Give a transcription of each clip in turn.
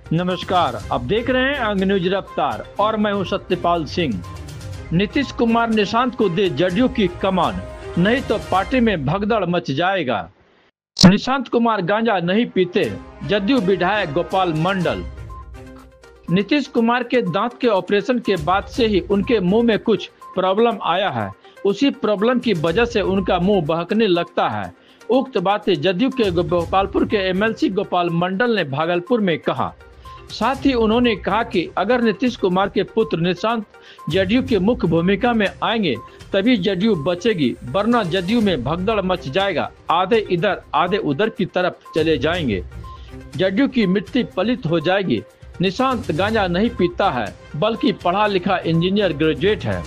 नमस्कार, आप देख रहे हैं अंग न्यूज रफ्तार और मैं हूं सत्यपाल सिंह। नीतीश कुमार निशांत को दे जदयू की कमान, नहीं तो पार्टी में भगदड़ मच जाएगा। निशांत कुमार गांजा नहीं पीते, जदयू विधायक गोपाल मंडल। नीतीश कुमार के दांत के ऑपरेशन के बाद से ही उनके मुंह में कुछ प्रॉब्लम आया है। उसी प्रॉब्लम की वजह से उनका मुंह बहकने लगता है। उक्त बातें जदयू के गोपालपुर के एमएलसी गोपाल मंडल ने भागलपुर में कहा। साथ ही उन्होंने कहा कि अगर नीतीश कुमार के पुत्र निशांत जदयू के मुख्य भूमिका में आएंगे तभी जदयू बचेगी, वरना जदयू में भगदड़ मच जाएगा। आधे इधर आधे उधर की तरफ चले जाएंगे, जदयू की मिट्टी पलित हो जाएगी। निशांत गांजा नहीं पीता है, बल्कि पढ़ा लिखा इंजीनियर ग्रेजुएट है।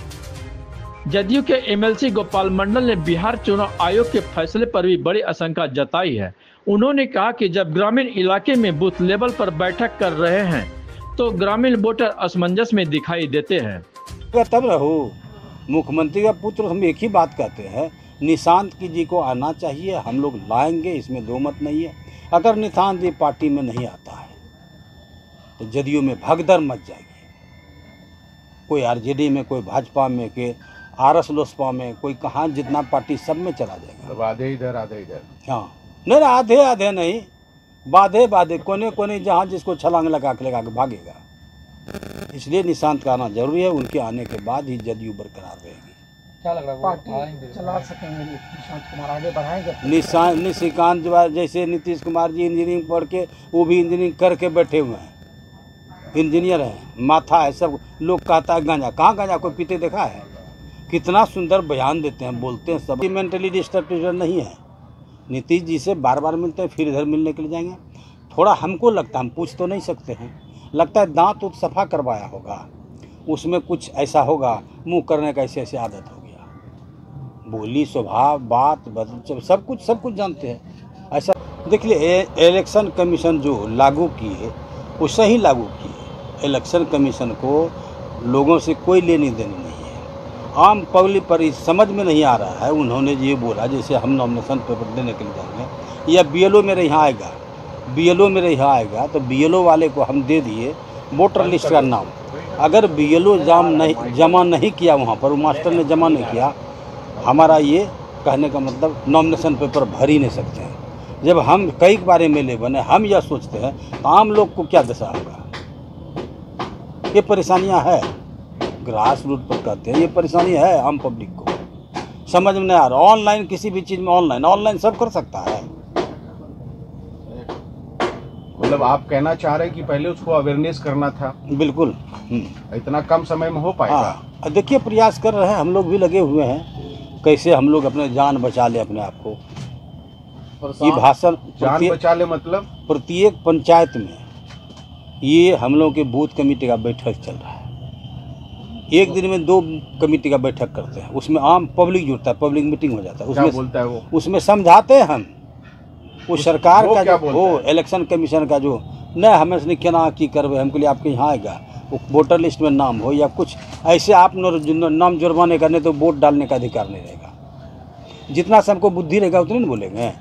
जदयू के एमएलसी गोपाल मंडल ने बिहार चुनाव आयोग के फैसले पर भी बड़ी आशंका जताई है। उन्होंने कहा कि जब ग्रामीण इलाके में बूथ लेवल पर बैठक कर रहे हैं तो ग्रामीण वोटर असमंजस में दिखाई देते हैं। तब रहो मुख्यमंत्री का पुत्र, हम एक ही बात कहते हैं, निशांत जी को आना चाहिए, हम लोग लाएंगे, इसमें दो मत नहीं है। अगर निशांत जी पार्टी में नहीं आता है तो जदयू में भगदड़ मच जाएगी। कोई आरजेडी में, कोई भाजपा में, कोई आरएस लोसपा में, कोई कहाँ जितना पार्टी सब में चला जाएगा। आधे इधर आधे इधर। हाँ, नहीं आधे आधे नहीं, बाधे बाधे, कोने कोने जहाँ जिसको छलांग लगा के भागेगा। इसलिए निशांत का आना जरूरी है। उनके आने के बाद ही जदयू बरकरार रहेगी। क्या लग रहा है, पार्टी चला सकेंगे निशांत कुमार, आगे बढ़ाएंगे? निशिकांत जैसे नीतीश कुमार जी इंजीनियरिंग पढ़ के, वो भी इंजीनियरिंग करके बैठे हुए हैं, इंजीनियर हैं, माथा है। सब लोग कहता है गांजा, कहाँ गांजा कोई पीते देखा है? कितना सुंदर बयान देते हैं, बोलते हैं। सब मेंटली डिस्टर्ब नहीं है। नीतीश जी से बार बार मिलते हैं, फिर इधर मिलने के लिए जाएंगे। थोड़ा हमको लगता है, हम पूछ तो नहीं सकते हैं, लगता है दांत उत सफ़ा करवाया होगा, उसमें कुछ ऐसा होगा, मुंह करने का ऐसे आदत हो गया। बोली, स्वभाव, बात बदल, सब कुछ जानते हैं। ऐसा देख लिए, इलेक्शन कमीशन जो लागू किए वो सही लागू किए। इलेक्शन कमीशन को लोगों से कोई लेनी देनी नहीं है। आम पब्लिक पर इस समझ में नहीं आ रहा है। उन्होंने ये बोला जैसे हम नॉमिनेशन पेपर देने के लिए जाएंगे या बीएलओ मेरे यहाँ आएगा, बीएलओ मेरे यहाँ आएगा तो बीएलओ वाले को हम दे दिए वोटर लिस्ट का नाम। अगर बीएलओ जमा नहीं किया, वहाँ पर वो मास्टर ने जमा नहीं किया, हमारा ये कहने का मतलब नॉमिनेशन पेपर भर ही नहीं सकते हैं। जब हम कई बार एमएलए बने, हम यह सोचते हैं तो आम लोग को क्या दशा होगा। ये परेशानियाँ है, ग्रास रूट पर कहते हैं, ये परेशानी है आम पब्लिक को, समझ में नहीं आ रहा। ऑनलाइन किसी भी चीज़ में ऑनलाइन सब कर सकता है। मतलब आप कहना चाह रहे हैं कि पहले उसको अवेयरनेस करना था। बिल्कुल। इतना कम समय में हो पाएगा? हाँ, देखिए प्रयास कर रहे हैं, हम लोग भी लगे हुए हैं, कैसे हम लोग अपने जान बचा ले अपने आप को। ये भाषण जान बचा ले मतलब प्रत्येक पंचायत में ये हम लोग के बूथ कमेटी का बैठक चल रहा है। एक दिन में 2 कमेटी का बैठक करते हैं, उसमें आम पब्लिक जुड़ता है, पब्लिक मीटिंग हो जाता है। उसमें बोलता है वो, उसमें समझाते हैं हम वो सरकार का जो वो इलेक्शन कमीशन का जो नहीं, हमें से केना की करवे, हमके लिए आपके यहाँ आएगा, वो वोटर लिस्ट में नाम हो या कुछ ऐसे आप नाम जुर्माने करने तो वोट डालने का अधिकार नहीं रहेगा। जितना से हमको बुद्धि रहेगा उतने नहीं बोलेंगे।